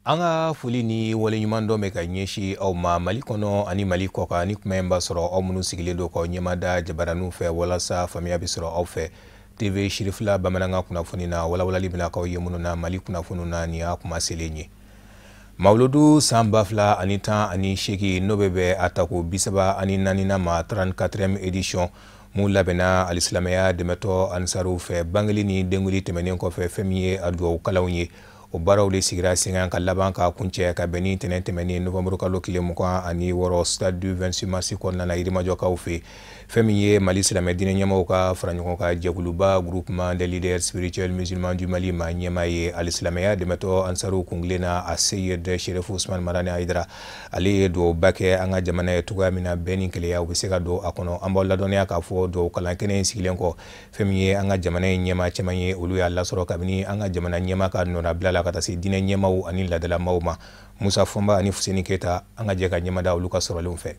Anga fuli ni wale nyumando meka nyeshi au Mali kono ani Mali koka ni kumemba soro au munu sigiledo ko nyemada jabaranu fe wala sa famia bisoro au fe TV shirifla bamananga kunafuni na wala libina ko yemunu na Mali kunafunu na ni akuma selenye Mauludu Sambafla anita ani sheki nobebe atako bisaba ani nanina ma 34e édition mu labena al-islamaya demeto ansaru fe bangali ni denguli temenen ko fe femiye adu kalawnye o barawle sigira singan kalaban ka kunche ka beni tenentemeni novembre ka lokile mukwa ani woro stade du 26 mars ko na irima joka ufe femiye Mali islamaya dine nyama ka franyo ka jaguluba groupement des leaders spirituels musulmans du Mali ma nyama ye al-islamaya demeto ansaru kunglena asayed Cherif Ousmane Marane Aidara ali do bake anga jamana tuga mina beni kele ya ubiseka do akono ambola donia ka fo do kalankene sigilenko femiye anga jamana nyama chemanye ulu ya Allah soro kabini anga jamana nyama ka nona blala kata si dine nyama u ani ladala mauma Musa Fomba ani Fuseni Keta anga jeka nyama da ulu ka soro lumfe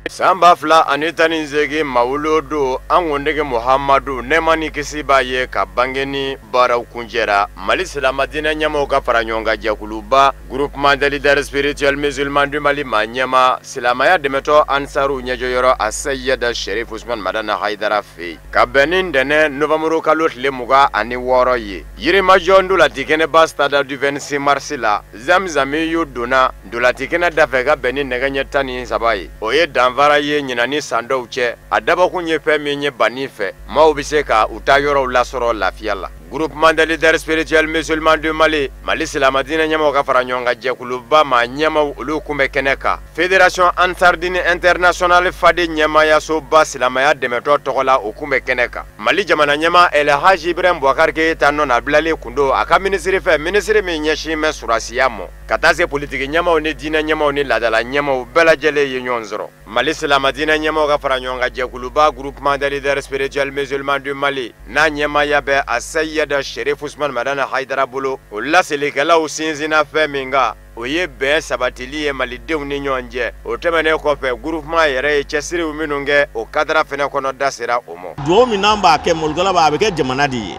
Sambafla anitani nzegi maulodo angondege Muhammadu nemani kisiba ye ka bangeni bara kunjera Mali Silamadina nyama ka faranyonga jakuluba groupement des leaders spirituels musulmans du Mali manyama Silamaya demeto ansaru nyejoyoro asayeda Cherif Ousmane Marane Aidara fe ka benin dene novembre kalot lemuga ani woro ye yirima jondu la tikene bastada du 26 mars la zamzami yuduna ndula tikene dafega benin neganye tani sabai oye vara ye nyinani sando uche adaba kunye fe menye banife maubise ka utayoro lasoro lafiala groupement des leaders spirituels musulmans du Mali Mali Silamadina nyama ka faranyonga jekuluba ma nyama ulu kumbe keneka Fédération Ansardine International Fadi nyama ya so ba Silamaya demeto tokola ukumbe keneka Mali jamana nyama El Haji Ibrahim Boubacar Keita non ablale kundo aka ministre fe ministre mi nyeshi me surasiyamo kataze politique nyama oni dina nyama oni ladala nyama ubela jele yenyonzoro Mali Silamadina nyama ka faranyonga jekuluba groupement des leaders spirituels musulmans du Mali na nyama ya be asaya da Cherif Ousmane Marane Aidara bolo ulla selikala usinzina feminga oye be sabatili ye malidenw ni nyonje o temene ko fe groupement yere chesiri uminunge o kadra fene kono dasira omo do mi namba ke molgala ba be ke jamana di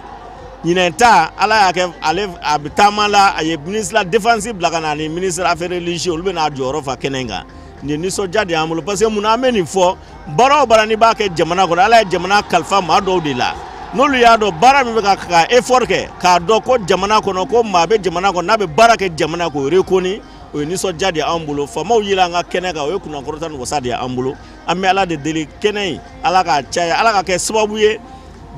nyinenta ala ya ke ale abitamala aye ministre défensive la kana ni ministre affaires religieuses ulbe na joro fa kenenga ni so jadi amulo parce que muna meni fo baro barani ba ke jamana ko ala jamana kalfa ma do de la nolu ya do bara mi ka effort ke ka do ko jamana kono ko mabe jamana ko nabe bara ke jamana ko rekoni o ni so jadi ambulo fa maw yila nga keneka o kuna korota no sadi ambulo amme ala de deli kenai ala ka chaya ala ka ke sababu ye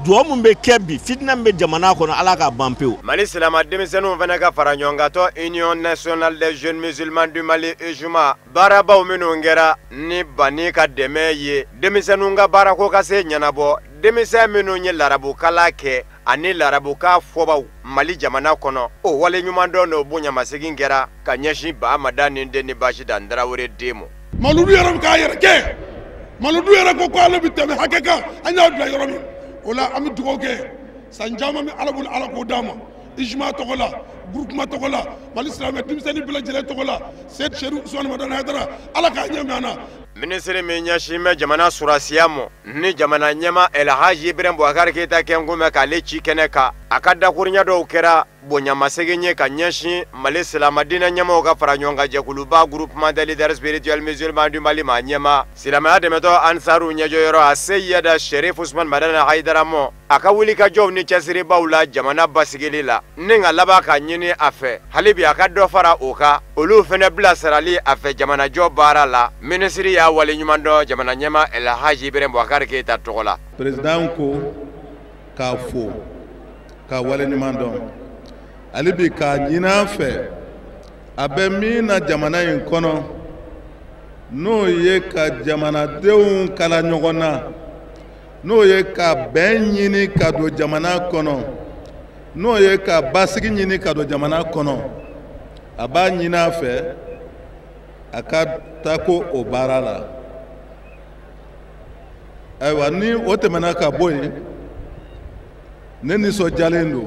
do mun be kebi fitna be jamana kono ala ka bampeu Mali Silama demisenu venaka faranyonga to Union nationale des jeunes musulmans du Mali ejuma bara ba umenu ngera ni bani ka deme ye demisenu nga bara ko ka se nyanabo demisa minu nye larabu kala ke ani larabu ka foba Mali jamana kono o wale nyumando no bunya masigin gera ka nyeshi ba madani ndeni bashi dandara wore demo maludu yaram ka yerke maludu yarako ko ala bitame hakeka anya dula yorami wala am dugoge sanjama mi alabul alako dama ijma togola groupement togola Mali Islamia dimseni bila jele togola Seyd Cherif Ousmane Marane Aidara ala ka nyamana Ministre Menyashime jamana surasiyamo ni jamana nyama El Haji Ibrahim Boubacar Keita kengume kale chikeneka akada kurinya do kera bonya masegenye kanyashi Mali Silamadina nyama ka faranyonga jekuluba groupement des leaders spirituels musulmans du Mali manyama Silamaya demeto ansaru nyejoyoro asayeda Cherif Ousmane Marane Aidara mo akawuli ka jow ni chasiri baula jamana basigilila ninga laba ka nyini afe halibi akado fara oka olu fene bla sarali afe jamana jo bara la ministre ya wali nyumando jamana nyama El Haji Ibrahim Boubacar Keita togola président ko ka fo ka wali nyumando alibi ka nyina fe abe mina jamana yin kono no ye ka jamana deun kala nyogona no ye ka ben nyini ka do jamana kono no ye ka basigi nyini ka do jamana kono aba nyina fe aka tako o barala aywa ni o temena ka boy ne ni so jalendo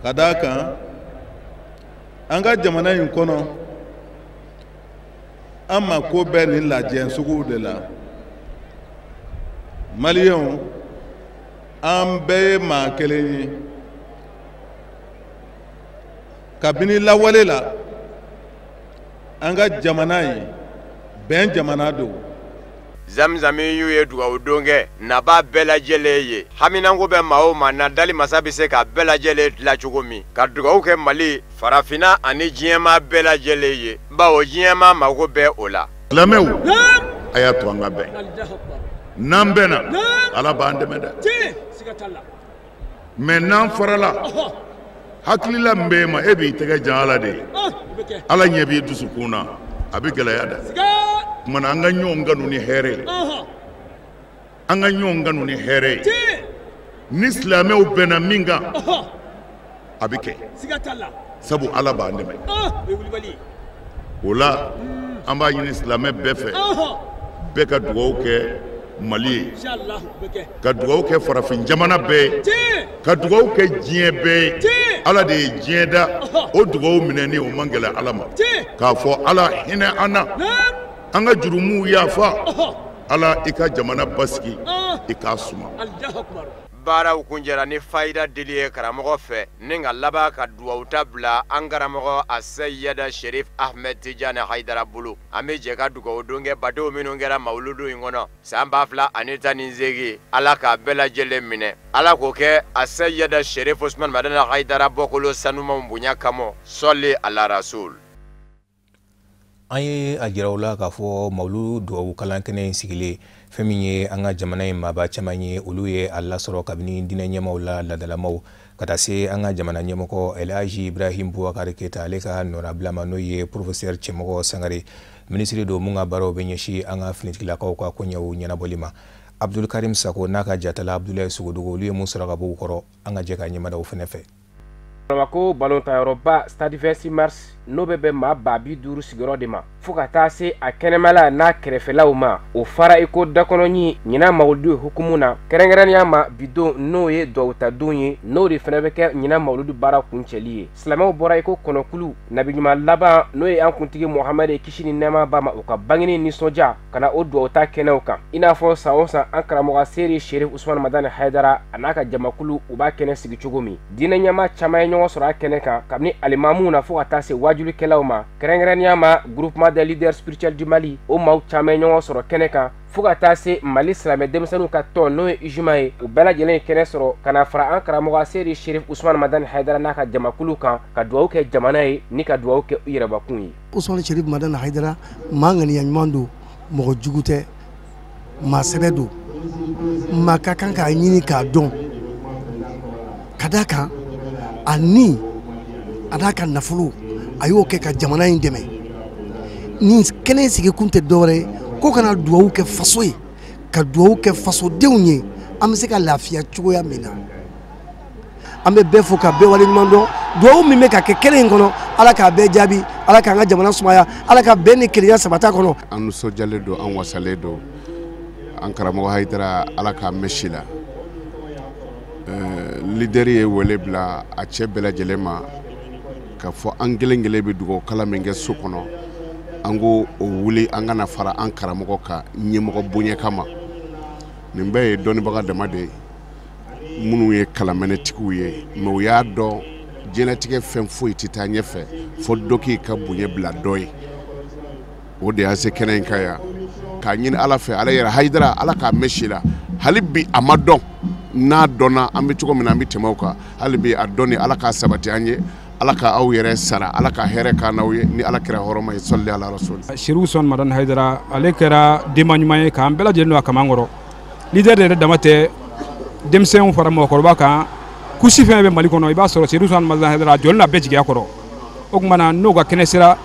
kadaka anga jamana yin kono amma ko be ni la jen sugu de la Malien ambe ma keleni kabini lawale la an ka jamana ye bɛn jamana don. Zamzami yu ye dugawu don kɛ naba bɛɛ lajɛlen ye haminanko bɛ maa o maa na dali masa bɛ se ka bɛɛ lajɛlen dilan cogo min ka dugawu kɛ Mali farafinna ani diɲɛma bɛɛ lajɛlen ye bawo diɲɛma mago bɛ o la. Lamɛnw a y'a to an ka bɛn n'an bɛnna Ala b'an dɛmɛ dɛ mais n'an farala hakilila min b'e ma e b'i tɛgɛ jan Ala de ye Ala ɲɛ b'i dusukun na a bɛ gɛlɛya dɛ. Kumana an ka ɲɔgɔn kanu ni hɛrɛ ye an ka ɲɔgɔn kanu ni hɛrɛ ye ni silamɛw bɛnna min kan a bɛ kɛ sabu Ala b'an dɛmɛ o la an b'a ɲini silamɛ bɛɛ fɛ bɛɛ ka dugawu kɛ Mali ye ka dugawu kɛ farafin jamana bɛɛ ye ka dugawu kɛ diɲɛ bɛɛ ye Ala de ye diɲɛ da o dugawu minɛni o man gɛlɛ Ala ma k'a fɔ Ala hinɛ an na an ka jurumuw yafa Ala i ka jamana basigi i k'a suma. Baaraw kunjɛra ni fayida dili ye karamɔgɔ fɛ ni ka laban ka dugawu ta bila an karamɔgɔ Asayida Sherif Ahmed Tijani Haidara bolo an bɛ jɛ ka dugawu don kɛ badenw minnu kɛra mawuludu in kɔnɔ san 2018 Ala k'a bɛɛ lajɛlen minɛ Ala k'o kɛ Asayida Sherif Usman Madana Haidara bɔkolo sanumanw bonya kama sɔli ala rasul. An ye a jira u la k'a fɔ mawulu dugawu kalan kɛnɛ in sigilen fɛn min ye an ka jamana in maaba caman ye olu ye a lasɔrɔ kabini diinɛ ɲɛmaw la ladalamaw ka taa se an ka jamana ɲɛmɔgɔ Elhaji Ibrahim Boubacar Keita ale ka nɔnabila ma n'o ye professeur Cɛmɔgɔ Sangare ministre don mun ka baaraw bɛ ɲɛsin an ka finitigilakaw ka koɲɛw ɲɛnabɔli ma. Abdul Karim Sako n'a ka jatala Abdoulaye Sogodogo olu ye mun sɔrɔ ka bɔ u kɔrɔ an ka jɛ ka ɲɛmadaw fɛnɛ fɛ. Bamako ballon-tanyɔrɔba Stade 26 Mars n'o bɛ bɛn maa 50 sigiyɔrɔ de ma fo ka taa se a kɛnɛmala n'a kɛrɛfɛlaw ma o fara iko dakɔnɔɲi ɲina mawuludu hukumu na kɛrɛnkɛrɛnnenya ma bidon n'o ye dɔwutadon ye n'o de fɛnɛ bɛ kɛ ɲina mawuludu baara kuncɛli ye silamɛw bɔra iko kɔnɔkulu nabiɲuman laban n'o ye an kuntigi Mohamɛdi kisi ni nɛɛma b'a ma o ka bangeni nisɔndiya ka na o duwawuta kɛnɛw kan i n'a fɔ san o san an karamɔgɔ Seri Sherif Usman Madani Haidara a n'a ka jamakulu u b'a kɛnɛ sigi cogo min diinɛ ɲɛma caman ye ɲɔgɔn sɔrɔ a kɛnɛ kan kabini alimamuw na fo ka taa se wajulikɛlaw ma kɛrɛnkɛrɛnnenya ma groupement des leaders spirituels du Mali o maaw caman ɲɔgɔn sɔrɔ kɛnɛ kan fo ka taa se Mali silamɛ denmisɛnninw ka tɔn n'o ye ijuma ye u bɛɛ lajɛlen ye kɛnɛ sɔrɔ ka na fara an karamɔgɔ Seri Sherif Usman Madani Haidara n'a ka jamakulu kan ka duwawu kɛ jamana ye ni ka duwawu kɛ u yɛrɛbakun ye. Usman Sherif Madani Haidara maa ŋaniya ɲuman don mɔgɔ jugu tɛ maa sɛbɛ don maa ka kan k'a ɲini k'a dɔn ka d'a kan ani a n'a ka nafolo a y'o kɛ ka jamana in dɛmɛ ni kɛnɛ sigi kun tɛ dɔwɛrɛ ko kana duwawu kɛ faso ye ka duwawu kɛ fasodenw ye an bɛ se ka lafiya cogoya min na an bɛ bɛɛ fo ka bɛɛ waleɲuman dɔn duwawu min bɛ ka kɛ kɛnɛ in kɔnɔ Ala k'a bɛɛ jaabi Ala k'an ka jamana sumaya Ala ka bɛn ni kelenya sabata kɔnɔ. An nisɔndiyalen don an wasalen don an karamɔgɔ Haidara Ala k'a mɛn si la leader ye wele bila a cɛ bɛɛ lajɛlen ma ka fɔ an kelen kelen bɛ dugawu kalan min kɛ so kɔnɔ an ko o wuli an kana fara an karamɔgɔ ka ɲɛmɔgɔ bonya kama nin bɛɛ ye dɔnnibaga dama de ye minnu ye kalamɛnɛtigiw ye mais u y'a dɔn diɲɛlatigɛ fɛn foyi tɛ taa ɲɛfɛ fo dɔ k'i ka bonya bila dɔ ye o de y'a se kɛnɛ in kan yan k'a ɲini Ala fɛ Ala yɛrɛ Haidara Ala k'a mɛn si la hali bi a ma dɔn n'a dɔnna an bɛ cogo min na an bɛ tɛmɛ o kan hali bi a dɔnni Ala k'a sabati an ye Ala ka aw yɛrɛ sara Ala ka hɛrɛ k'an n'aw ye ni Ala kɛra hɔrɔma ye sɔli ala rasul. Sherif Usman Madani Haidara ale kɛra denba ɲuman ye k'an bɛɛ lajɛlen don a kaman kɔrɔ leader de yɛrɛ dama tɛ denmisɛnw fara mɔgɔkɔrɔba kan kusi fɛn bɛ Mali kɔnɔ i b'a sɔrɔ Sherif Usman Madani Haidara jɔli na bɛɛ jigiya kɔrɔ o tuma na n'o ka kɛnɛ sera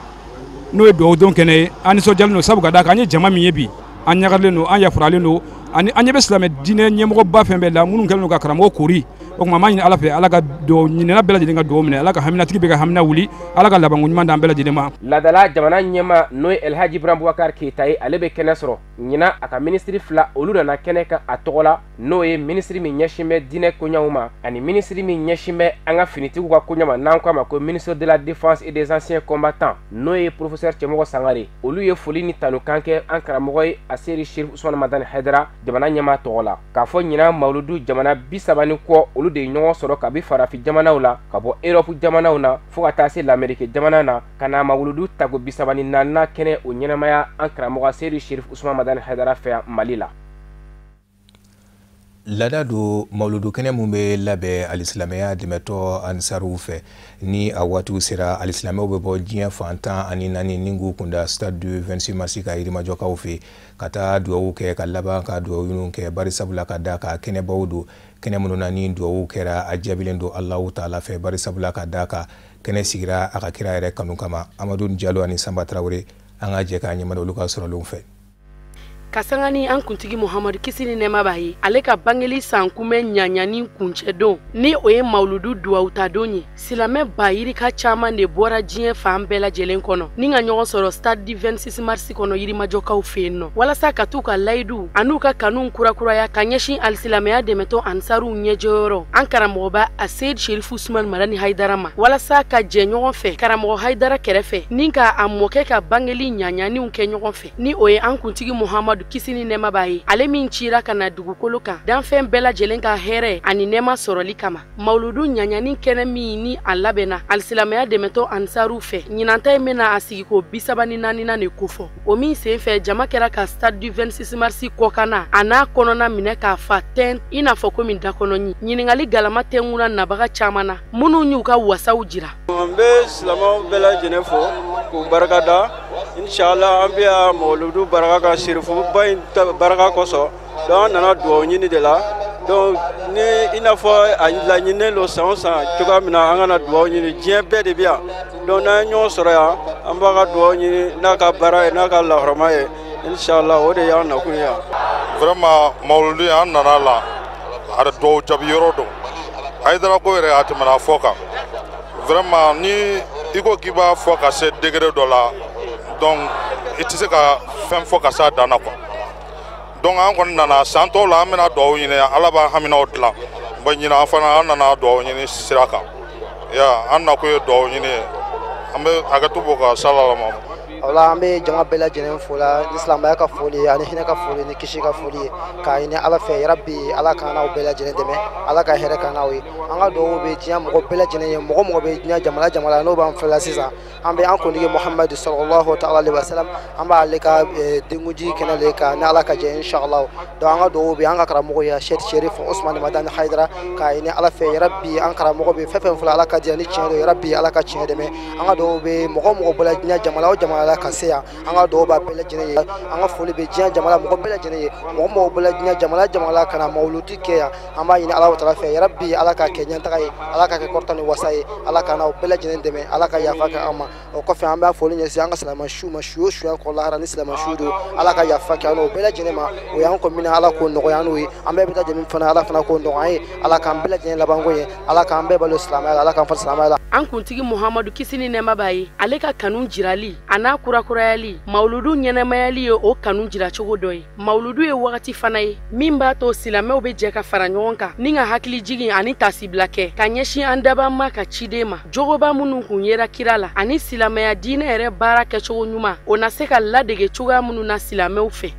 n'o ye dugawudon kɛnɛ ye an nisɔndiyalen don sabu ka d'a kan an ye jama min ye bi an ɲagalen don an yafaralen don ani an ɲɛ bɛ silamɛ diinɛ ɲɛmɔgɔba fɛn bɛɛ la minnu kɛlen don ka karamɔgɔ kori o tuma an b'a ɲini Ala fɛ Ala ka ɲinina bɛɛ lajɛlen ka dugawu minɛ Ala ka haminatigi bɛ ka hamina wuli Ala ka labanko ɲuman d'an bɛɛ lajɛlen ma. Ladala jamana ɲɛma n'o ye Elhaji Ibrahim Boubacar Keita ye ale bɛ kɛnɛ sɔrɔ ɲina a ka ministre fila olu nana kɛnɛ kan a tɔgɔ la n'o ye ministre min ɲɛsin bɛ diinɛ koɲɛw ma ani ministre min ɲɛsin bɛ an ka finitigiw ka koɲɛ ma n'an ko a ma ko ministre de la défense et des anciens combattants n'o ye professeur Cɛmɔgɔ Sangare olu ye foli ni tanukan kɛ an karamɔgɔ ye Seri Sherif Usman Madani Haidara jamana ɲɛma tɔgɔ la k'a fɔ ɲina mawuludu jamana 30 ni kɔ olu olu de ɲɔgɔn sɔrɔ kabi farafi jamanaw la ka bɔ Europe jamanaw na fo ka taa se l'Amérique jamana na ka na mawuludu tago 34 kɛnɛ o ɲɛnamaya an karamɔgɔ Seydi Cherif Ousmane Madani Haidara fɛ Mali la. Lada do mawludu kɛnɛ mun bɛ labɛn alisilamɛya dɛmɛtɔ ansaruw fɛ ni a waatiw sera alisilamɛw bɛ bɔ diɲɛ fantan ani naani ni k'u kunda stade du 26 mars ka yirimajɔkaw fɛ ka taa duwawu kɛ ka laban ka duwawu ɲininu kɛ bari sabula ka da ka kɛnɛbaw do kɛnɛ minnu na ni duwawu kɛra a jaabilen do Allahu taala fɛ bari sabula ka da ka kɛnɛ sigira a ka kira yɛrɛ kanu kama. Amadou Diallo ani Samba Traoré an ka jɛ ka ɲɛmada olu ka sɔrɔlenw fɛ. Kasangani an kuntigi Muhammadu kisi ni nɛɛma b'a ye ale ka bangeli san kunbɛn ɲaɲani kuncɛ don ni o ye mawuludu duwawuta don ye silamɛ bayirika caman de bɔra diɲɛ fan bɛɛ lajɛlen kɔnɔ ni ka ɲɔgɔn sɔrɔ stade du 26 mars kɔnɔ yirimajɔkaw fɛ yen nɔ walasa ka t'u ka layidu an'u ka kanu kurakuraya ka ɲɛsin alisilamɛya dɛmɛtɔ ansaruw ɲɛjɔyɔrɔ an karamɔgɔba a Seydi Cherif Ousmane Madani Haidara ma walasa ka jɛ ɲɔgɔn fɛ karamɔgɔ Haidara kɛrɛfɛ ni ka a mɔkɛ ka bangeli ɲaɲaniw kɛ ɲɔgɔn fɛ ni o ye an kuntigi Muhammadu kisi ni nɛɛma b'a ye ale min cira ka na dugukolo kan danfɛn bɛɛ lajɛlen ka hɛrɛ ani nɛɛma sɔrɔli kama mawuludu ɲaɲani kɛnɛ min ni a labɛnna alisilamɛya dɛmɛtɔ ansaruw fɛ ɲinanta in bɛna a sigi ko 34 na de kofɔ o min sen fɛ jama kɛra ka stade du 26 mars kɔkana a n'a kɔnɔna minɛ k'a fa tɛn i n'a fɔ komi dakɔnɔɲi ɲiningali galama tɛnkuna nabaga caman na minnu y'u ka wasaw jira. An bɛ silamɛw bɛɛ lajɛlen fo k'u barikada inshallah an bɛ mawuludu barika ka Cherifuba in barika kosɔn donc an nana duwawu ɲini de la donc ni i n'a fɔ a laɲininen don san o san cogoya min na an kana duwawu ɲini diɲɛ bɛɛ de bɛ yan donc n'an ye ɲɔgɔn sɔrɔ yan an b'a ka duwawu ɲini n'a ka baara ye n'a ka lahɔrɔma ye inshallah o de y'an nakun ye yan. Vraiment mawuludu an nana la a duwawu jaabi yɔrɔ don Haidara ko yɛrɛ a tɛmɛna fɔ kan vraiment ni i ko k'i b'a fɔ ka se degré dɔ la donc i tɛ se ka fɛn fɔ ka s'a dan na quoi donc an kɔni nana san tɔw la an bɛna duwawu ɲini Ala b'an haminaw dilan bon ɲina an fana an nana duwawu ɲini sira kan ya an nakun ye duwawu ɲini ye an bɛ hakɛto bɔ ka salama. Ola an bɛ jama bɛɛ lajɛlen fo la ni silamɛya ka foli ani hinɛ ka foli ni kisi ka foli ye k'a ɲini Ala fɛ yarabi Ala k'an n'aw bɛɛ lajɛlen dɛmɛ Ala ka hɛrɛ k'an n'aw ye an ka duwawu bɛ diɲɛ mɔgɔ bɛɛ lajɛlen ye mɔgɔ mɔgɔ bɛ diɲɛ jamana n'o b'an filɛ la sisan an bɛ an kuntigi Muhammadu sallallahu ta'ala alaihi wa sallam an b'ale ka denkuji kɛnɛ le kan ni Ala ka jɛ inshallah donc an ka duwawu bɛ an ka karamɔgɔ ye Seydi Cherif Ousmane Madani Haidara k'a ɲini Ala fɛ yarabi an karamɔgɔ bɛ fɛn fɛn fɔla Ala ka diɲɛ ni tiɲɛ don yarabi Ala ka tiɲɛ dɛmɛ an ka duwawu bɛ mɔgɔ mɔgɔ bɔra diɲɛ jamana o jamana la ka se yan an ka duwawu b'a bɛɛ lajɛlen ye an ka foli bɛ diɲɛ jamana mɔgɔ bɛɛ lajɛlen ye mɔgɔ mɔgɔ bɔra diɲɛ jamana la ka na mawuludu kɛ yan an b'a ɲini Ala ta'ala fɛ yarabi Ala ka kɛ ɲɛtaga ye Ala ka kɛ kɔrɔta ni wasa ye Ala ka n'aw bɛɛ lajɛlen dɛmɛ Ala ka yafa kɛ an ma o kɔfɛ an b'a foli ɲɛsin an ka silamɛ su ma su o su yan kɔrɔla ni silamɛ su don Ala ka yafa kɛ an n'o bɛɛ lajɛlen ma o y'an ko minɛ Ala k'o nɔgɔya n'o ye an bɛɛ bɛ taa jɛ min fana Ala fana k'o nɔgɔya an ye Ala k'an bɛɛ lajɛlen labanko ye Ala k'an bɛɛ balo silamɛya la Ala k'an fɔ silamɛya la. An kuntigi Muhammadu kisi ni nɛɛma b'a ye ale ka kanu jirali a n'a kurakurayali mawuludu ɲɛnɛmayali ye o kanu jira cogo dɔ ye mawuludu ye wagati fana ye min b'a to silamɛw bɛ jɛ ka fara ɲɔgɔn kan ni ka hakili jigin ani tasibila kɛ ka ɲɛsin an dabanma ka ciden ma jogoba minnu kun yera kira la ani silamɛya diinɛ yɛrɛ baara kɛcogo ɲuman o na se ka ladege cogoya minnu na silamɛw fɛ.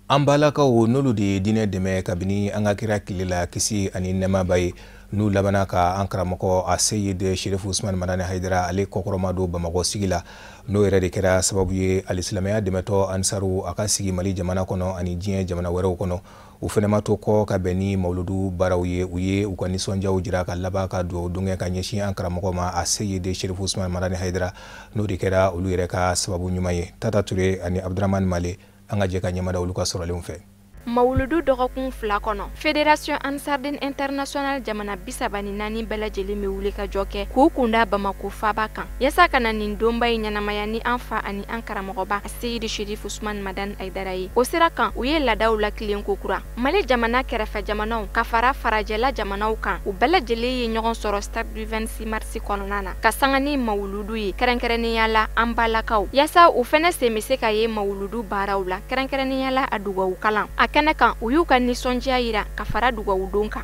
An balakaw n'olu de ye diinɛ dɛmɛ kabini an ka kira tile la kisi ani nɛɛma b'a ye n'u labana ka an karamɔgɔ a Seydi Cherif Ousmane Madani Haidara ale kɔkɔrɔma don Bamakɔ sigi la n'o yɛrɛ de kɛra sababu ye alisilamɛya dɛmɛtɔ ansaru a ka sigi Mali jamana kɔnɔ ani diɲɛ jamana wɛrɛw kɔnɔ u fɛnɛ ma to kɔ ka bɛn ni mawuludu baaraw ye u ye u ka nisɔndiyaw jira ka laban ka duwawu dongɛ ka ɲɛsin an karamɔgɔ ma a Seydi Cherif Ousmane Madani Haidara n'o de kɛra olu yɛrɛ ka sababu ɲuman ye Tata Ture ani Abdurahmane Male an ka jɛ ka ɲɛmada olu ka sɔrɔlenw fɛ. Mawuludu dɔgɔkun fila kɔnɔ Fédération Ansardine International jamana 34 bɛɛ lajɛlen bɛ wuli ka jɔ kɛ k'u kunda Bamako faaba kan yasa ka na nin donba ye ɲɛnamaya ni an fa ani an karamɔgɔba Seydi Cherif Ousmane Madani Haidara ye o sira kan u ye laadaw lakilen kokura Mali jamana kɛrɛfɛ jamanaw ka fara farajɛla jamanaw kan u bɛɛ lajɛlen ye ɲɔgɔn sɔrɔ stade du 26 mars kɔnɔna na ka sanga ni mawuludu ye kɛrɛnkɛrɛnnenya la an balakaw yasa u fɛnɛ sen bɛ se ka ye mawuludu baaraw la kɛrɛnkɛrɛnnenya la a dugawu kalan kɛnɛ kan u y'u ka nisɔndiya yira ka fara dugawu don kan.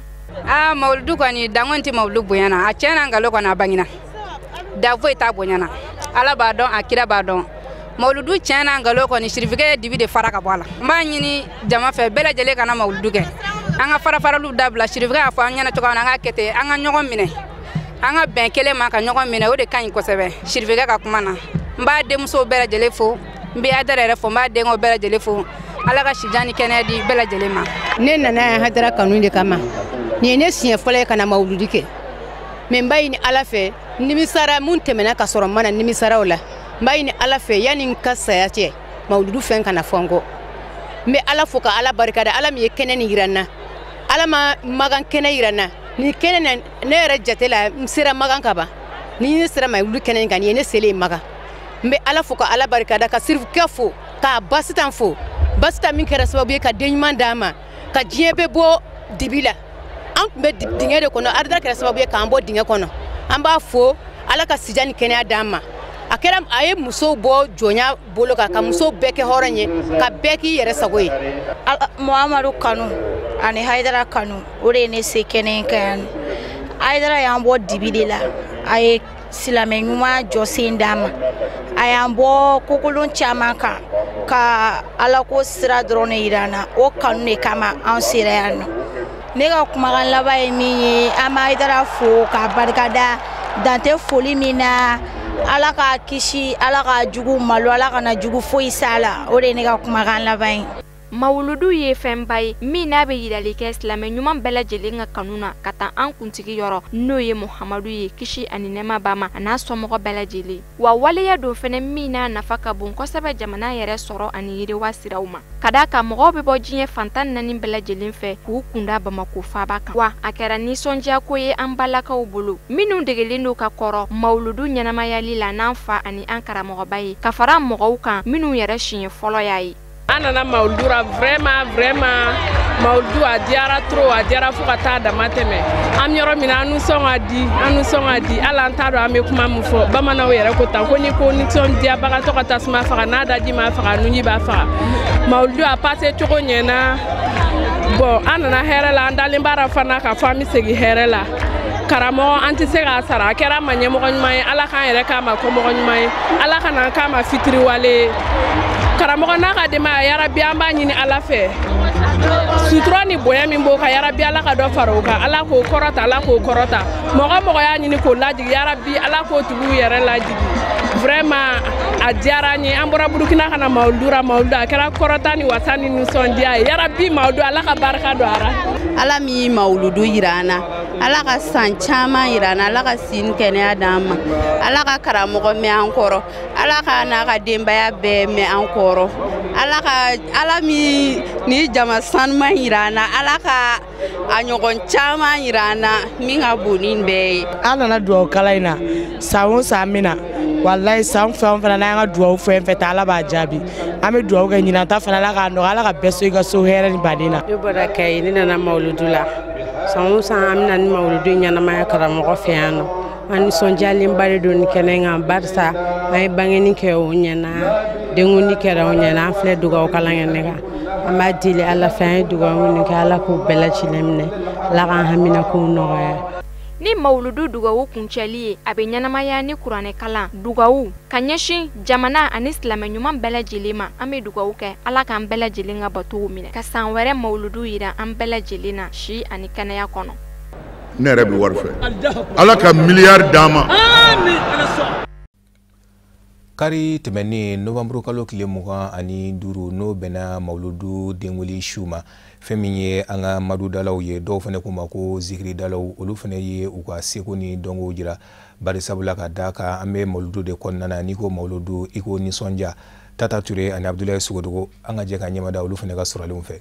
Mawuludu kɔni dangon tɛ mawuludu bonyana a tiɲɛna nkalon kɔni a bangina da foyi t'a bonyana Ala b'a dɔn a kira b'a dɔn mawuludu tiɲɛna nkalon kɔni sirifikɛ ye dibi de fara ka bɔ a la n b'a ɲini jama fɛ bɛɛ lajɛlen kana mawuludu kɛ anga fara fara lu dabla shirifa fa anya na to kana nga kete anga ɲɔgɔn minɛ anga bɛn kelen ma ka ɲɔgɔn minɛ o de kaɲi kosɛbɛ shirifa ka kuma na mba denmuso bɛɛ lajɛlen fo mbe adara yɛrɛ fo mba dengo bɛɛ lajɛlen fo ala ka sijani kɛnɛya di bɛɛ lajɛlen ma ne nana yan hadara kanu de kama ni ne siɲɛ fɔlɔ ye kana mawludi kɛ mais mba ɲini ala fɛ nimisara mun tɛmɛna ka sɔrɔ mana nimisaraw la mba ɲini ala fɛ yani n ka saya cɛ mawludu fɛn kana fɔ n kɔ n bɛ ala fo ka ala barikada ala min ye kɛnɛ ni yira n na ala ma magan kɛnɛ yira n na ni kɛnɛ na ne yɛrɛ jate la n sera magan ka ban ni ne sera mawludu kɛnɛ in kan ni ye ne selen magan n bɛ ala fo ka ala barikada ka sirifukɛ fo ka basitan fo basitan min kɛra sababu ye ka den ɲuman d'a ma ka diɲɛ bɛ bɔ dibi la an tun bɛ dingɛ de kɔnɔ aridara kɛra sababu ye k'an bɔ dingɛ kɔnɔ an b'a fo ala ka sija ni kɛnɛya d'an ma a kɛra a ye musow bɔ jɔnya bolo kan ka musow bɛɛ kɛ hɔrɔn ye ka bɛɛ k'i yɛrɛ sago ye Muhamadu kanu ani Haidara kanu o de ye ne se kɛnɛ in kan yan Haidara y'an bɔ dibi de la a ye silamɛ ɲuman jɔ sen d'an ma a y'an bɔ kokolon caman kan ka ala ko sira dɔrɔn de yira an na o kanu de kama an sera yan nɔ ne ka kumakan laban ye min ye an b'a Haidara fo k'a barikada dan tɛ foli min na ala ka kisi ala ka jugu malo ala kana jugu foyi s'a la o de ye ne ka kumakan laban ye mawuludu ye fɛnba ye min n'a bɛ yirali kɛ silamɛ ɲuman bɛɛ lajɛlen ka kanu na ka taa an kuntigi yɔrɔ n'o ye Muhamadu ye kisi ani nɛɛma b'a ma a n'a somɔgɔ bɛɛ lajɛlen wa waleya don fɛnɛ min n'a nafa ka bon kosɛbɛ jamana yɛrɛ sɔrɔ ani yiriwa siraw ma ka d'a kan mɔgɔw bɛ bɔ diɲɛ fantan naani bɛɛ lajɛlen fɛ k'u kunda Bamako faaba kan wa a kɛra nisɔndiya ko ye an balakaw bolo minnu degelen don ka kɔrɔ mawuludu ɲɛnamayali la n'an fa ani an karamɔgɔba ye ka fara mɔgɔw kan minnu yɛrɛ siɲɛ fɔlɔ y'a ye an nana mawuludura vraiment mawuludu a diyara trop a diyara fo ka taa dama tɛmɛ an yɔrɔ min na an sɔn ka di ala an t'a dɔn an bɛ kuma min fɔ bamananw yɛrɛ ko tan ko ni ko nisɔndiyabagatɔ ka tasuma faga n'a daji ma faga nunji b'a faga mawuludu a passe cogo ɲɛna bon an nana hɛrɛ la an dalen b'ara fana ka fɔ an bɛ segin hɛrɛ la karamɔgɔ an tɛ se k'a sara a kɛra ma ɲɛmɔgɔ ɲuman ye ala k'an yɛrɛ k'a ma kɔmɔgɔ ɲuman ye ala kana k'a ma fitiriwale ye karamɔgɔ n'a ka denbaya yarabi an b'a ɲini ala fɛ sutura ni bonya min b'o kan yarabi ala ka dɔ fara o kan ala k'o kɔrɔta ala k'o kɔrɔta mɔgɔ y'a ɲini k'o lajigi yarabi ala k'o tigiw yɛrɛ lajigi vraiment a diyara an ye an bɔra burukina kana mawuludu a kɛra kɔrɔta ni wasa ni nisɔndiya ye yarabi mawuludu ala ka barika don a ra ala min ye mawuludu yira an na ala ka san caman yira an na ala ka sini kɛnɛya d'an ma ala ka karamɔgɔ mɛn an kɔrɔ ala ka n'a ka denbaya bɛɛ mɛn an kɔrɔ ala min ni jama sanuman yira an na ala ka a ɲɔgɔn caman yira an na min ka bon ni bɛɛ ye an nana duwawu kala in na san o san min na wallahi san fɛn fana n'an ka duwawu fɛn fɛn ta ala b'a jaabi an bɛ duwawu kɛ ɲinan ta fana ala k'a nɔgɔya ala ka bɛɛ so i ka so hɛrɛ ni baden na. ne bɔra Kayi ne nana mawuludu la san o san an bɛ na ni mawuludu ɲɛnamaya karamɔgɔ fɛ yan nɔ an nisɔndiyalenba de don ni kɛnɛ kan barisa an ye bangeni kɛ o ɲɛna denkundi kɛra o ɲɛna an filɛ dugawu kalan kɛ ne kan an b'a deli ala fɛ an ye dugawu min kɛ ala k'u bɛɛ lajɛlen minɛ ala k'an haminakow nɔgɔya. ni mawuludu dugawu kuncɛli ye a bɛ ɲɛnamaya ni kuranɛ kalan dugawu ka ɲɛsin jamana ani silamɛ ɲuman bɛɛ lajɛlen ma an bɛ dugawu kɛ ala k'an bɛɛ lajɛlen ka batow minɛ ka san wɛrɛ mawuludu yira an bɛɛ lajɛlen na si ani kɛnɛya kɔnɔ. ne yɛrɛ bɛ wari fɛ ala ka miliyari d'an ma. kari tɛmɛni novamburu kalo tile 25 n'o bɛnna mawuludu denwuli su ma fɛn min ye an ka madudalaw ye dɔw fana k'u ma ko zikiridalaw olu fana ye u ka seko ni dɔnko jira bari sabula ka da kan an bɛ mawuludu de kɔnɔna na n'i ko mawuludu i ko nisɔndiya Tata Ture ani Abdulaye Sugodogo an ka jɛ ka ɲɛmada olu fana ka sɔrɔlenw fɛ.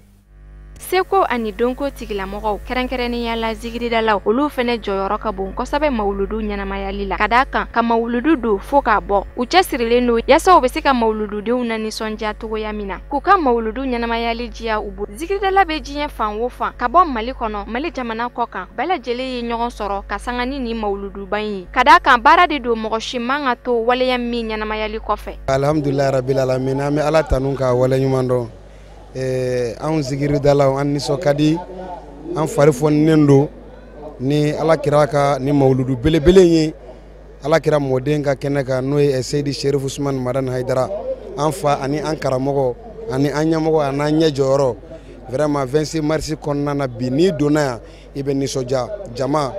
seko ani donko tigilamɔgɔw kɛrɛnkɛrɛnnenya la zikiridalaw olu fɛnɛ jɔyɔrɔ ka bon kosɛbɛ mawuludu ɲɛnamayali la ka d'a kan ka mawuludu don fo k'a bɔ u cɛsirilen don yaasa u bɛ se ka mawulududenw na nisɔndiya togoya min na k'u ka mawuludu ɲɛnamayali diya u bolo zikiridala bɛ diɲɛ fan o fan ka bɔ mali kɔnɔ mali jamana kɔ kan bɛɛ lajɛlen ye ɲɔgɔn sɔrɔ ka sanga ni nin mawuluduba ye ka d'a kan baara de don mɔgɔ si man ka to waleya min ɲɛnamayali kɔfɛ. alhamdulilayi rabil alamin an bɛ ala tanu ka wale ɲuman dɔn. An zikiridalaw an nisɔn ka di an fari fɔnnen don ni ala kira ka ni mawuludu belebele ye ala kira mɔden ka kɛnɛ kan n'o ye Seydi Sherif Usman Madani Haidara an fa ani an karamɔgɔ ani an ɲɛmɔgɔ ani an ɲɛ jɔyɔrɔ vraiment 26 mars kɔnɔna na bi n'i donna yan i bɛ nisɔndiya jama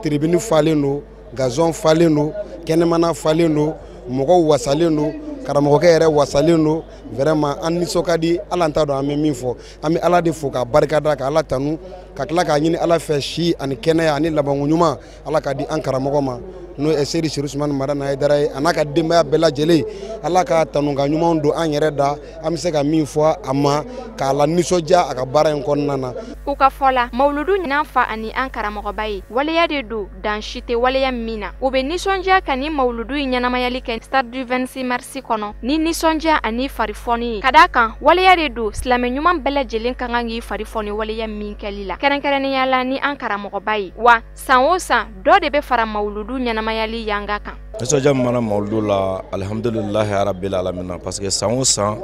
tribune falen don gazon falen don kɛnɛmana falen don mɔgɔw wasalen don karamɔgɔkɛ yɛrɛ wasalen don vraiment an nisɔn ka di ala an t'a dɔn an bɛ min fɔ an bɛ ala de fo k'a barikada ka ala tanu ka tila k'a ɲini ala fɛ si ani kɛnɛya ani labanko ɲuman ala ka di an karamɔgɔ ma n'o ye Seydi Sirif Usumani Madani Hayidara ye a n'a ka denbaya bɛɛ lajɛlen ala ka tanuka ɲumanw don an yɛrɛ da an bɛ se ka min fɔ a ma k'a la nisɔndiya a ka baara in kɔnɔna na. U ka fɔ la mawuludu ɲinan fa ani an karamɔgɔba ye waleya de don dan si tɛ waleya min na u bɛ nisɔndiya ka ni mawuludu in ɲɛnamayali kɛ stade du 26 mars kɔnɔ ni nisɔndiya ani farifɔni ye ka d'a kan waleya de don silamɛ ɲuman bɛɛ lajɛlen ka kan k'i farifɔni waleya min kɛli la kɛrɛnkɛrɛnnenya la ni an karamɔgɔba ye wa san o san dɔ de bɛ fara mawuludu ɲɛnamayali yanga kan. nisɔndiya min mana mawuludu la alhamdulilahi arabil alamina parce que san o san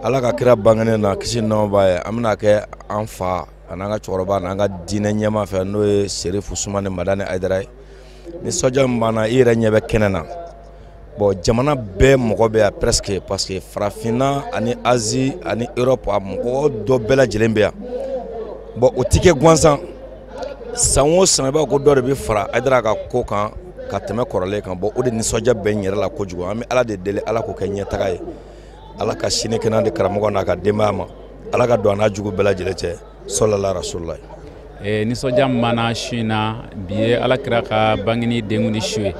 ala ka kira bangenen na kisi nɔɔma b'a ye an bɛna kɛ an fa an'an ka cɛkɔrɔba n'an ka diinɛ ɲɛma fɛ n'o ye Sirif Usumani Madani Hayidara ye nisɔndiya min b'an na i yɛrɛ ɲɛ bɛ kɛnɛ na bon jamana bɛɛ mɔgɔ bɛ yan presque parce que farafinna ani Asie ani Europe a mɔgɔ dɔ bɛɛ lajɛlen bɛ yan bon o tɛ kɛ gansan san o san i b'a ko dɔ de bɛ fara Hayidara ka ko kan ka tɛmɛ kɔrɔlen kan bon o de nisɔndiya bɛ n yɛrɛ la kojugu an bɛ ala de deli ala k'o kɛ ɲɛtaga ye ala ka sini kɛnɛ di karamɔgɔ n'a ka denbaya ma ala ka don a n'a jugu bɛɛ lajɛlen cɛ sallallahu rasulullah. nisɔndiya min b'an su na bi ye ala kira ka bangeni denw ni su ye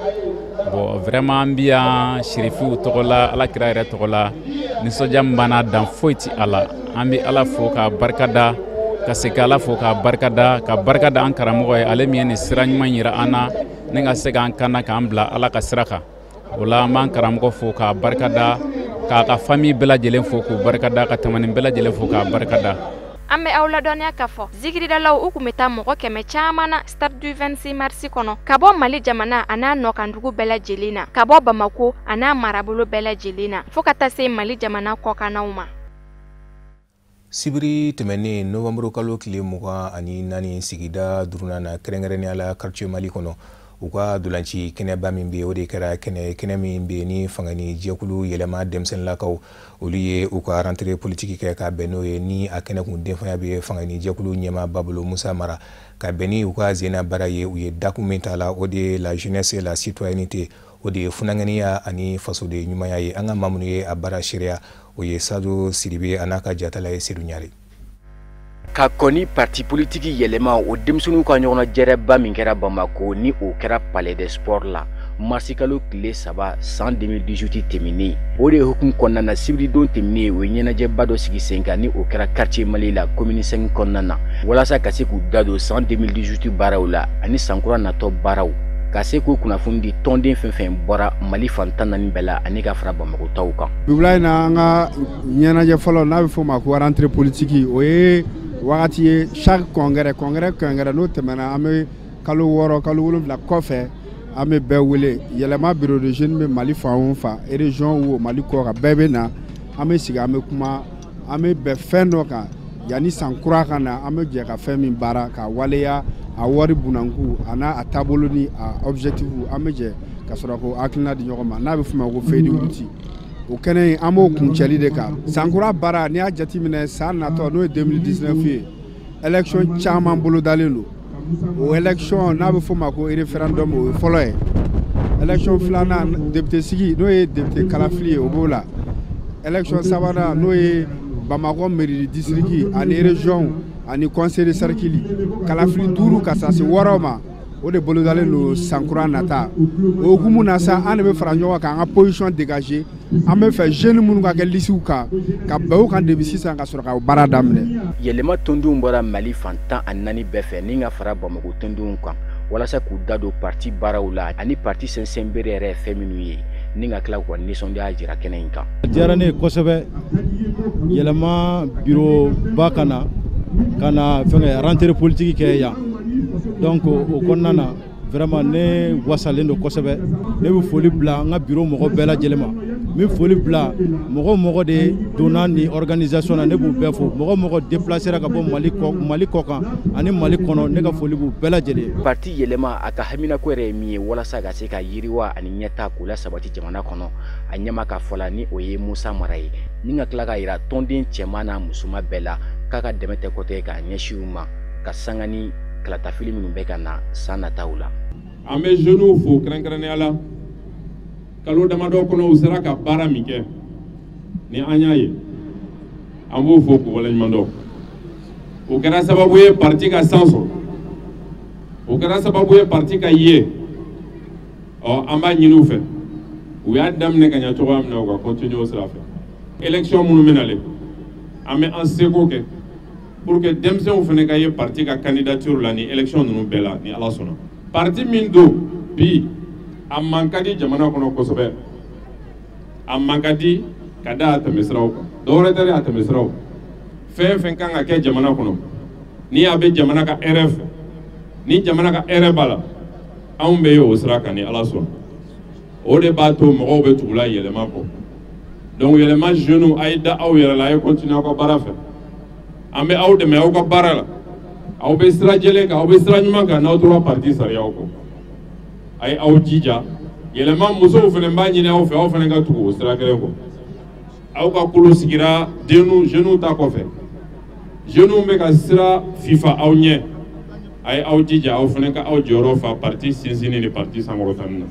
bon vraiment an bɛ yan Sirifiw tɔgɔ la ala kira yɛrɛ tɔgɔ la nisɔndiya min b'an na dan foyi tɛ a la an bɛ ala fo k'a barikada ka segin ala fo k'a barikada an karamɔgɔ ye ale min ye nin sira ɲuman yira an na ni ka se k'an kanna k'an bila ala ka sira kan o la an b'an karamɔgɔ fo k'a barikada k'a ka famille bɛɛ lajɛlen fo k'u barikada ka tamanin bɛɛ lajɛlen fo k'a barikada. An bɛ aw ladɔnniya k'a fɔ zikiridalaw u kun bɛ taa mɔgɔ 100 caman na stade du 26 mars kɔnɔ ka bɔ Mali jamana a n'a nɔkandugu bɛɛ lajɛlen na ka bɔ Bamako a n'a marabolo bɛɛ lajɛlen na fo ka taa se Mali jamana kɔkannaw ma. Sibiri tɛmɛnen Novembre kalo tile 24 sigida duruna na kɛrɛnkɛrɛnnenya la quartier Mali kɔnɔ u ka dolanci kɛnɛba min bɛ o de kɛra kɛnɛ min bɛ ni fangani jɛkulu yɛlɛma denmisɛnninlakaw olu ye u ka rentrée politique kɛ ka bɛn n'o ye ni a kɛnɛ kun denfanya bɛ fangani jɛkulu ɲɛma Babolo Musa Mara ka bɛn ni u ka zena baara ye u ye dakun min ta la o de ye la jeunesse et la citoyenneté o de ye funanganiya ani fasoden ɲumanya ye an ka maa minnu ye a baara seereya o ye Sadu Sidibe a n'a ka jatala ye Seydou Ɲare. Ka kɔni parti politique yɛlɛma o denmisɛnninw ka ɲɔgɔnna jɛrɛba min kɛra Bamako ni o kɛra Palais des Sports la marsi kalo tile 3 san 2018 tɛmɛnen o de hukumu kɔnɔna na sibiridon tɛmɛnen o ye ɲɛnajɛba dɔ sigi sen kan ni o kɛra quartier Mali la commune 5 kɔnɔna na walasa ka se k'u da don san 2018 baaraw la ani sankura natɔ baaraw ka se k'u kunnafoni di tɔnden fɛn fɛn bɔra Mali fantan naani bɛɛ la ani ka fara Bamako taw kan. Bibila in na an ka ɲɛnajɛ fɔlɔ n'a bɛ fɔ o ma ko rentrée politique o ye wagati ye chaque congrès n'o tɛmɛna an bɛ kalo 6 kalo 7 kɔfɛ an bɛ bɛɛ wele yɛlɛma bureau de jeune bɛ Mali fan o fan région wo Mali kɔ kan bɛɛ bɛ na an bɛ sigi an bɛ kuma an bɛ bɛn fɛn dɔ kan yanni san kura ka na an bɛ jɛ ka fɛn min baara ka waleya a wari bunanku a n'a a taabolo ni a objectif an bɛ jɛ ka sɔrɔ ko hakilina di ɲɔgɔn ma n'a bɛ f'o ma ko feuille de route o kɛnɛ in an b'o kuncɛli de kan sankura baara n'i y'a jateminɛ san natɔ n'o ye 2019 ye élection caman bolodalen don o élection n'a bɛ f'o ma ko référendum o ye fɔlɔ ye élection filanan député sigi n'o ye député kalafili ye o b'o la élection sabanan n'o ye Bamako mairie district ani région ani conseil de cercle kalafili 5 ka taa se 6 ma o de bolodalen don sankura nata o hukumu na sa an de bɛ fara ɲɔgɔn kan an ka position dégager an bɛ fɛ jeunes minnu ka kɛ lisiw kan ka bɛn u kan depuis sisan ka sɔrɔ ka baara daminɛ. Yɛlɛma tɔndenw bɔra Mali fantan ani 4 bɛɛ fɛ ni ka fara Bamako tɔndenw kan walasa k'u da don parti baaraw la ani parti sɛnsɛn bere yɛrɛ ye fɛn minnu ye ni ka tila k'u nisɔndiya jira kɛnɛ in kan. A diyara ne ye kosɛbɛ yɛlɛma bureau ba ka na fɛnkɛ rentrée politique kɛ yan donc o kɔnɔna na vraiment ne wasalen do kosɛbɛ ne bɛ foli bila an ka bureau mɔgɔ bɛɛ lajɛlen ma min foli bila mɔgɔ de donna ni organisation na ne b'u bɛɛ fo mɔgɔ déplacera ka bɔ Mali kɔ kan ani Mali kɔnɔ ne ka foli b'u bɛɛ lajɛlen. Parti yɛlɛma a ka hamina ko yɛrɛ ye min ye walasa ka se ka yiriwa ani ɲɛta k'u la sabati jamana kɔnɔ a ɲɛma ka fɔla ni o ye Musa Mara ye ni ka tila ka yira tɔnden cɛman n'a musoma bɛɛ la k'a ka dɛmɛ tɛ kɔtɛ k'a ɲɛsin u ma ka sanga ni kalatafili minnu bɛ ka na san nataw la. An bɛ jeunes fo kɛrɛnkɛrɛnnenya la kalo damadɔ kɔnɔ u sera ka baara min kɛ ni an y'a ye an b'o fo k'u waleɲuman dɔn o kɛra sababu ye parti ka san sɔrɔ o kɛra sababu ye parti ka ye an b'a ɲini u fɛ u y'a daminɛ ka ɲɛ cogoya min na u ka continuer o sira fɛ élection minnu bɛ nalen an bɛ an seko kɛ pour que denmisɛnw fana ka ye parti ka candidature la ni élection ninnu bɛɛ la ni Ala sɔnna parti min don bi a man ka di jamana kɔnɔ kosɛbɛ a man ka di ka da a tɛmɛsiraw kan dɔwɛrɛ tɛ a tɛmɛsiraw fɛn fɛn kan ka kɛ jamana kɔnɔ ni a bɛ jamana ka hɛrɛ fɛ ni jamana ka hɛrɛ b'a la anw bɛ ye o sira kan ni Ala sɔnna o de b'a to mɔgɔw bɛ tugu la yɛlɛma kɔ donc yɛlɛma jeunes a ye da aw yɛrɛ la a ye continuer aw ka baara fɛ an bɛ aw dɛmɛ aw ka baara la aw bɛ sira jɛlen kan aw bɛ sira ɲuman kan n'aw tora parti sariyaw kɔ a ye aw jija yɛlɛma musow fana b'a ɲini aw fɛ aw fana ka tugu o sira kelen kɔ aw ka kolo sigira jeunes ta kɔfɛ jeunes bɛ ka sira fifa aw ɲɛ a ye aw jija aw fana ka aw jɔyɔrɔ fa parti sinsinni ni parti sankɔrɔtani na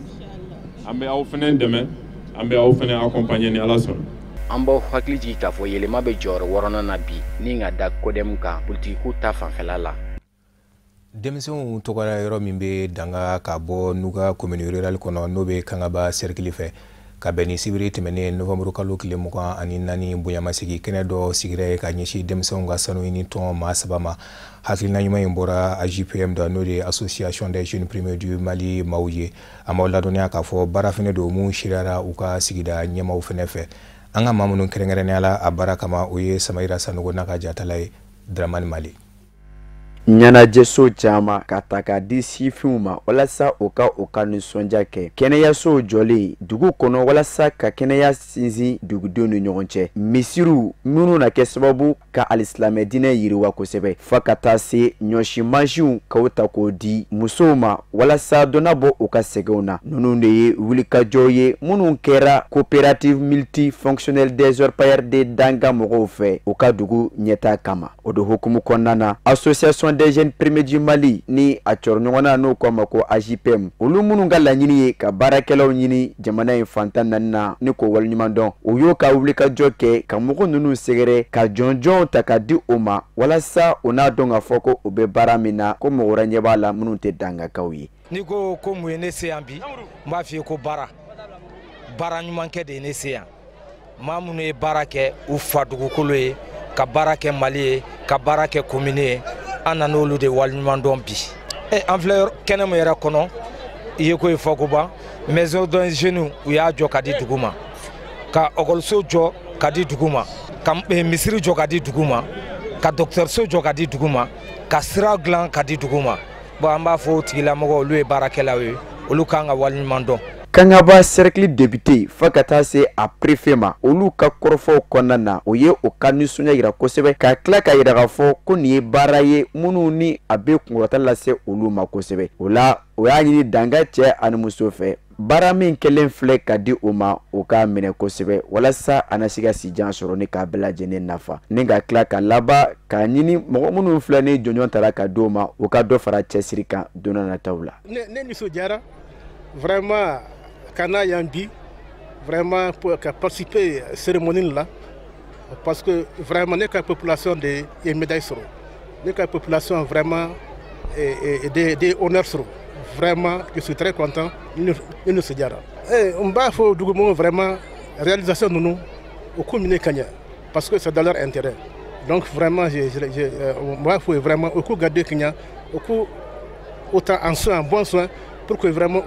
an bɛ aw fana dɛmɛ an bɛ aw fana accompagner ni Ala sɔnna. An b'aw hakili jigin k'a fɔ yɛlɛma bɛ jɔyɔrɔ 6nan na bi ni ka da CODEM kan politikiw ta fanfɛla la. Denmisɛnw tɔgɔra yɔrɔ min bɛ danga ka bɔ Nuga commune rurale kɔnɔ n'o bɛ Kangaba cercle fɛ ka bɛn ni sibiri tɛmɛnen novembre kalo tile 24 bonyamasigi kɛnɛ dɔ sigira ka ɲɛsin denmisɛnw ka sanu ɲini tɔn maa 3 ma hakilina ɲuman in bɔra AJPM da n'o de association des jeunes premiers du Mali maaw ye a m'aw ladɔnniya k'a fɔ baara fɛnɛ don mun siriyara u ka sigida ɲɛmaaw fɛnɛ fɛ an ka maa minnu kɛrɛnkɛrɛnnenya la a baara kama o ye Samayira Sanogo n'a ka jatala ye Dramani Mali. ɲɛnajɛso caman ka ta ka di sifinw ma walasa o ka nisɔndiya kɛ kɛnɛyasow jɔlen dugu kɔnɔ walasa ka kɛnɛya sinsin dugudenw ni ɲɔgɔn cɛ misiriw minnu na kɛ sababu ka alisilamɛ diinɛ yiriwa kosɛbɛ fa ka taa se ɲɔsimansiw k'o ta k'o di musow ma walasa dɔ na bɔ u ka sɛgɛnw na ninnu de ye wulikajɔw ye minnu kɛra coopérative multifonctionnelle des orpailleurs de danga mɔgɔw fɛ u ka dugu ɲɛta kama o de hukumu kɔnɔna na association des jeunes premiers du Mali ni a cɔrɔ ɲɔgɔnna n'o ko ma ko AJPM olu minnu ka laɲini ye ka baarakɛlaw ɲini jamana in fantan naani na ni ko waleɲuman dɔn u y'o ka wulikajɔ kɛ ka mɔgɔ ninnu sɛgɛrɛ ka jɔnjɔnw ta ka di o ma walasa o n'a dɔn k'a fɔ ko u bɛ baara min na ko mɔgɔ wɛrɛ ɲɛ b'a la minnu tɛ dangakaw ye. Ni ko mun ye ne se yan bi n b'a f'i ye ko baara ɲuman kɛ de ye ne se yan maa minnu ye baara kɛ u fa dugukolo ye ka baara kɛ Mali ye ka baara kɛ commune ye an nana olu de waleɲuman dɔn bi an filɛ kɛnɛ min yɛrɛ kɔnɔ i ye ko ye fɔ ko ban maison d'un jeune u y'a jɔ ka di dugu ma ka ɔkɔliso jɔ ka di dugu ma ka misiri jɔ ka di dugu ma ka dɔgɔtɔrɔso jɔ ka di dugu ma ka sira dilan ka di dugu ma bon an b'a fɔ o tigilamɔgɔ olu ye baarakɛlaw ye olu kan ka waleɲuman dɔn. Kangaba cercle député fa ka taa se a préfet ma olu ka kɔrɔfɔw kɔnɔna na o ye o ka nisɔndiya yira kosɛbɛ ka tila ka yira k'a fɔ ko nin ye baara ye minnu ni a bɛ kunkɔrɔta lase olu ma kosɛbɛ o la o y'a ɲini danga cɛ ani muso fɛ baara min kɛlen filɛ ka di o ma o k'a minɛ kosɛbɛ walasa a na se ka sijan sɔrɔ ni k'a bɛɛ lajɛlen nafa ni ka tila ka laban k'a ɲini mɔgɔ minnu filɛ ni jɔnjɔn taara ka di o ma o ka dɔ fara cɛsiri kan don n'a nataw la. Ne nisɔndiyara vraiment kana yan bi vraiment pour participer à cérémonie là parce que vraiment ne ka population de médaille soro ne ka population vraiment des honneurs soro vraiment je suis très content nous se diara on va faut dugumo vraiment réalisation nous au commune Kenya parce que c'est dans leur intérêt donc vraiment moi faut vraiment au coup garder Kenya au coup autant en soin en bon soin pour que vraiment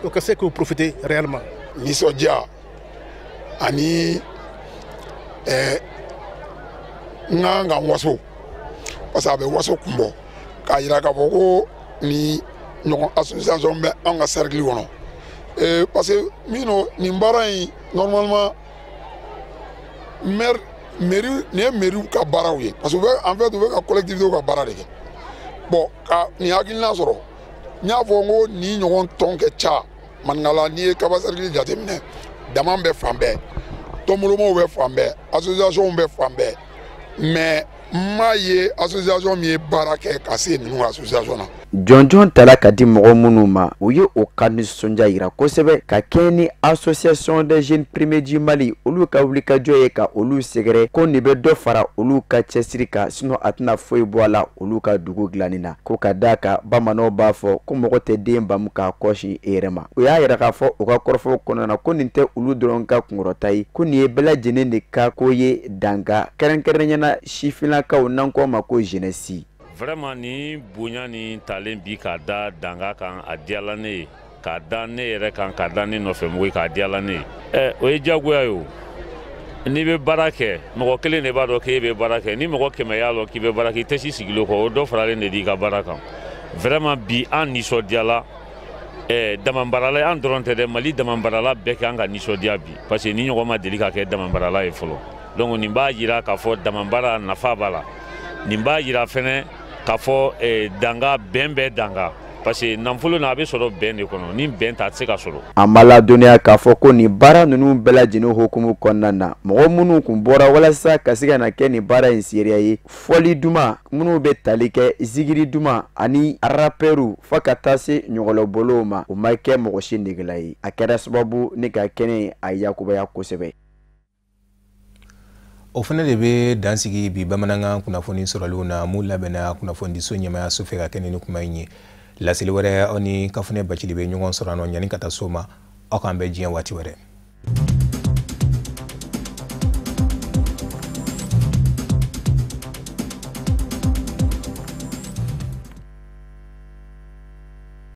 o ka se k'o profiter réellement. Nisɔndiya ani n kan ka waso parce que a bɛ waso kun bɔ k'a jira k'a fɔ ko ni ɲɔgɔn association bɛ an ka cercle kɔnɔ parce que minno nin baara in normalement maire nin ye mairie ka baaraw ye parce que en fait u bɛ ka collectivité ka baara de kɛ bon ka nin hakilina sɔrɔ n y'a fɔ n ko nin ɲɔgɔn tɔn kɛ ca maninkala n'i ye Kaba cercle jateminɛ dama bɛ fan bɛɛ tɔnbolomaw bɛ fan bɛɛ association bɛ fan bɛɛ mais m'a ye association min ye baara kɛ ka se ninnu association na. Jɔnjɔn tala ka di mɔgɔ minnu ma u ye o ka nisɔndiya yira kosɛbɛ ka kɛ ni association des jeunes premiers du Mali olu ka wulikajɔ ye ka olu sɛgɛrɛ ko nin bɛ dɔ fara olu ka cɛsiri kan sinon a tɛna foyi bɔ a la olu ka dugu dilanni na ko ka d'a kan bamananw b'a fɔ ko mɔgɔ tɛ den bamu k'a kɔsi e yɛrɛ ma. U y'a yira k'a fɔ u ka kɔrɔfɔ kɔnɔna na ko nin tɛ olu dɔrɔn ka kunkɔrɔta ye ko nin ye bɛɛ lajɛlen de ka ko ye danga kɛrɛnkɛrɛnnenya sifinnakaw n'an kɔ ma ko jeunesse. Vraiment ni bonya ni talen bi ka da danga kan a diyala ne ye ka da ne yɛrɛ kan ka da ne nɔfɛ mɔgɔ ka diyala ne ye o ye diyagoya ye o n'i bɛ baara kɛ mɔgɔ kelen de b'a dɔn k'e bɛ baara kɛ ni mɔgɔ 100 y'a dɔn k'i bɛ baara kɛ i tɛ si sigilo kɔ o dɔ faralen de d'i ka baara kan vraiment bi an nisɔndiyala damabarala an dɔrɔn tɛ dɛ Mali damabarala bɛɛ k'an ka nisɔndiya bi parce que ni ɲɔgɔn ma deli ka kɛ damabarala ye fɔlɔ donc nin b'a yira k'a fɔ damabara nafa b'a la nin b'a yira fɛnɛ k'a fɔ danga bɛn bɛɛ danga parce que nafolo na a bɛ sɔrɔ bɛn de kɔnɔ ni bɛn ta a tɛ se ka sɔrɔ. A ma ladɔnniya k'a fɔ ko nin baara ninnu bɛɛ lajɛlen hukumu kɔnɔna na mɔgɔ minnu kun bɔra walasa ka se ka na kɛ nin baara in seereya ye fɔli duman minnu bɛ tali kɛ zigiri duman ani rapɛriw fo ka taa se ɲɔgɔnlɔbolow ma o ma kɛ mɔgɔ si negela ye a kɛra sababu ne ka kɛnɛ a yakubaya kosɛbɛ. O fana de bɛ dansigi bi bamanankan kunnafoni sɔrɔliw na mun labɛnna kunnafonidiso ɲɛmaayaso fɛ ka kɛ ni kuma in ye laseli wɛrɛ aw ni Kafunɛ Bacili bɛ ɲɔgɔn sɔrɔ yan nɔ yanni ka taa so ma aw k'an bɛn diɲɛ waati wɛrɛ.